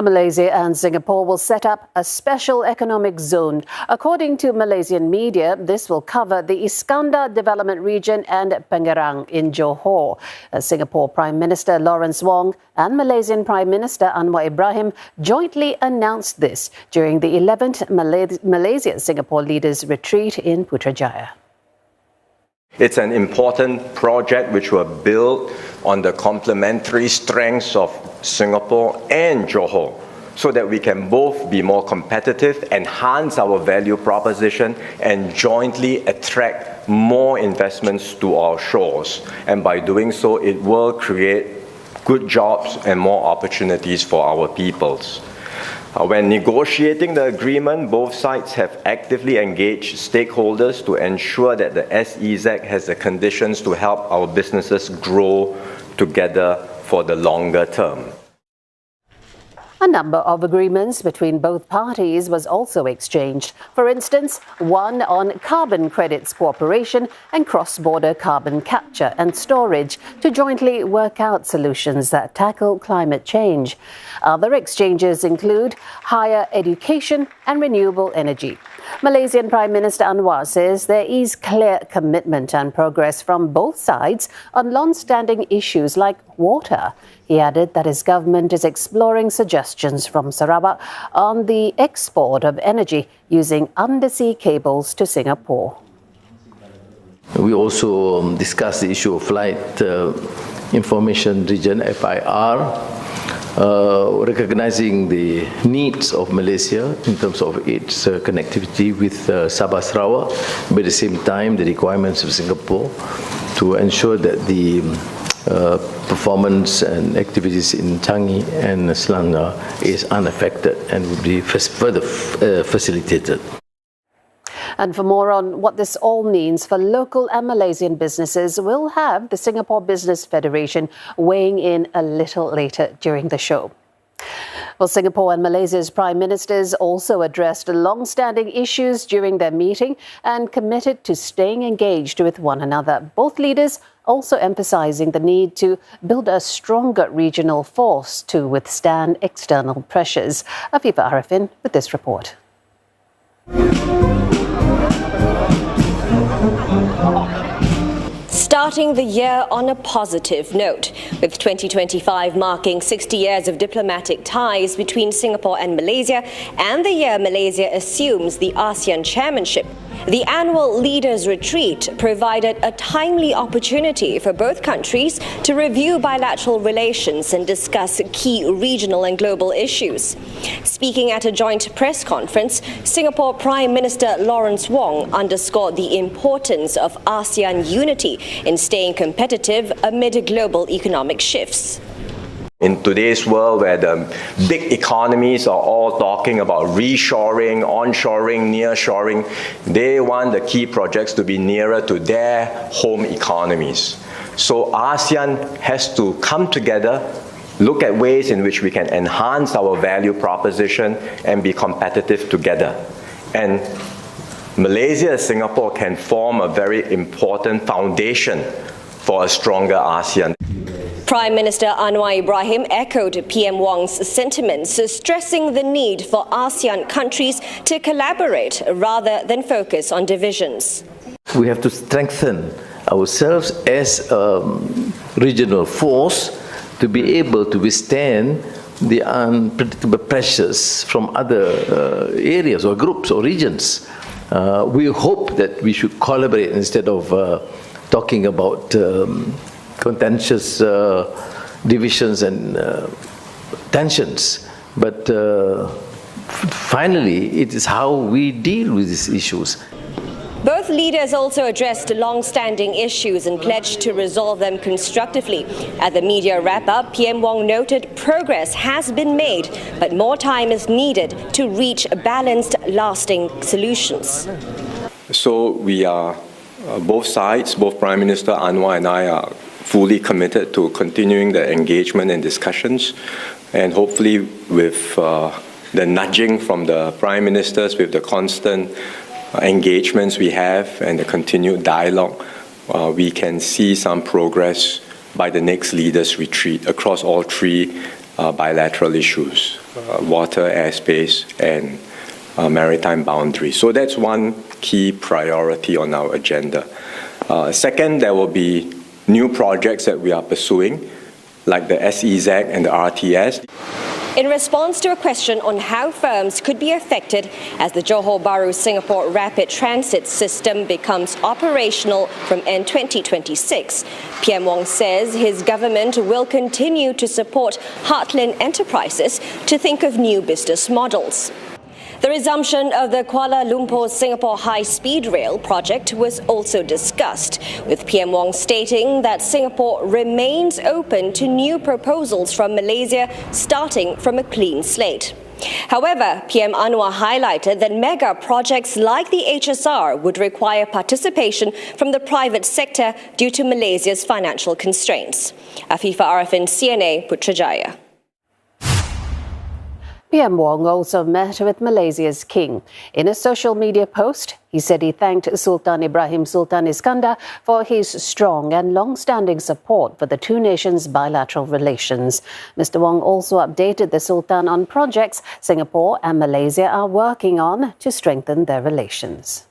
Malaysia and Singapore will set up a special economic zone. According to Malaysian media, this will cover the Iskandar development region and Pengerang in Johor. Singapore Prime Minister Lawrence Wong and Malaysian Prime Minister Anwar Ibrahim jointly announced this during the 11th Malaysia-Singapore Leaders Retreat in Putrajaya. It's an important project which will build on the complementary strengths of Singapore and Johor so that we can both be more competitive, enhance our value proposition, and jointly attract more investments to our shores. And by doing so, it will create good jobs and more opportunities for our peoples. When negotiating the agreement, both sides have actively engaged stakeholders to ensure that the SEZ has the conditions to help our businesses grow together for the longer term. A number of agreements between both parties was also exchanged. For instance, one on carbon credits cooperation and cross-border carbon capture and storage to jointly work out solutions that tackle climate change. Other exchanges include higher education and renewable energy. Malaysian Prime Minister Anwar says there is clear commitment and progress from both sides on long-standing issues like water. He added that his government is exploring suggestions from Sarawak on the export of energy using undersea cables to Singapore. We also discussed the issue of Flight Information Region, FIR, recognizing the needs of Malaysia in terms of its connectivity with Sabah Sarawak, but at the same time the requirements of Singapore to ensure that the performance and activities in Changi and Selangor is unaffected and will be further facilitated. And for more on what this all means for local and Malaysian businesses, we'll have the Singapore Business Federation weighing in a little later during the show. Well, Singapore and Malaysia's prime ministers also addressed long-standing issues during their meeting and committed to staying engaged with one another. Both leaders also emphasizing the need to build a stronger regional force to withstand external pressures. Afifah Ariffin with this report. Starting the year on a positive note, with 2025 marking 60 years of diplomatic ties between Singapore and Malaysia, and the year Malaysia assumes the ASEAN chairmanship. The annual Leaders Retreat provided a timely opportunity for both countries to review bilateral relations and discuss key regional and global issues. Speaking at a joint press conference, Singapore Prime Minister Lawrence Wong underscored the importance of ASEAN unity in staying competitive amid global economic shifts. In today's world where the big economies are all talking about reshoring, onshoring, nearshoring, they want the key projects to be nearer to their home economies. So ASEAN has to come together, look at ways in which we can enhance our value proposition and be competitive together. And Malaysia and Singapore can form a very important foundation for a stronger ASEAN. Prime Minister Anwar Ibrahim echoed PM Wong's sentiments, stressing the need for ASEAN countries to collaborate rather than focus on divisions. We have to strengthen ourselves as a regional force to be able to withstand the unpredictable pressures from other areas or groups or regions. We hope that we should collaborate instead of talking about contentious divisions and tensions. But finally, it is how we deal with these issues. Both leaders also addressed long-standing issues and pledged to resolve them constructively. At the media wrap-up, PM Wong noted progress has been made, but more time is needed to reach balanced, lasting solutions. So we are, both sides, both Prime Minister Anwar and I are fully committed to continuing the engagement and discussions, and hopefully with the nudging from the Prime Ministers, with the constant engagements we have and the continued dialogue, we can see some progress by the next Leaders Retreat across all three bilateral issues, water, airspace, and maritime boundaries. So that's one key priority on our agenda. Second, there will be new projects that we are pursuing, like the SEZ and the RTS. In response to a question on how firms could be affected as the Johor Bahru Singapore Rapid Transit System becomes operational from end 2026, PM Wong says his government will continue to support heartland enterprises to think of new business models. The resumption of the Kuala Lumpur-Singapore high-speed rail project was also discussed, with PM Wong stating that Singapore remains open to new proposals from Malaysia, starting from a clean slate. However, PM Anwar highlighted that mega projects like the HSR would require participation from the private sector due to Malaysia's financial constraints. Afifah Ariffin, CNA, Putrajaya. PM Wong also met with Malaysia's King. In a social media post, he said he thanked Sultan Ibrahim Sultan Iskandar for his strong and long-standing support for the two nations' bilateral relations. Mr. Wong also updated the Sultan on projects Singapore and Malaysia are working on to strengthen their relations.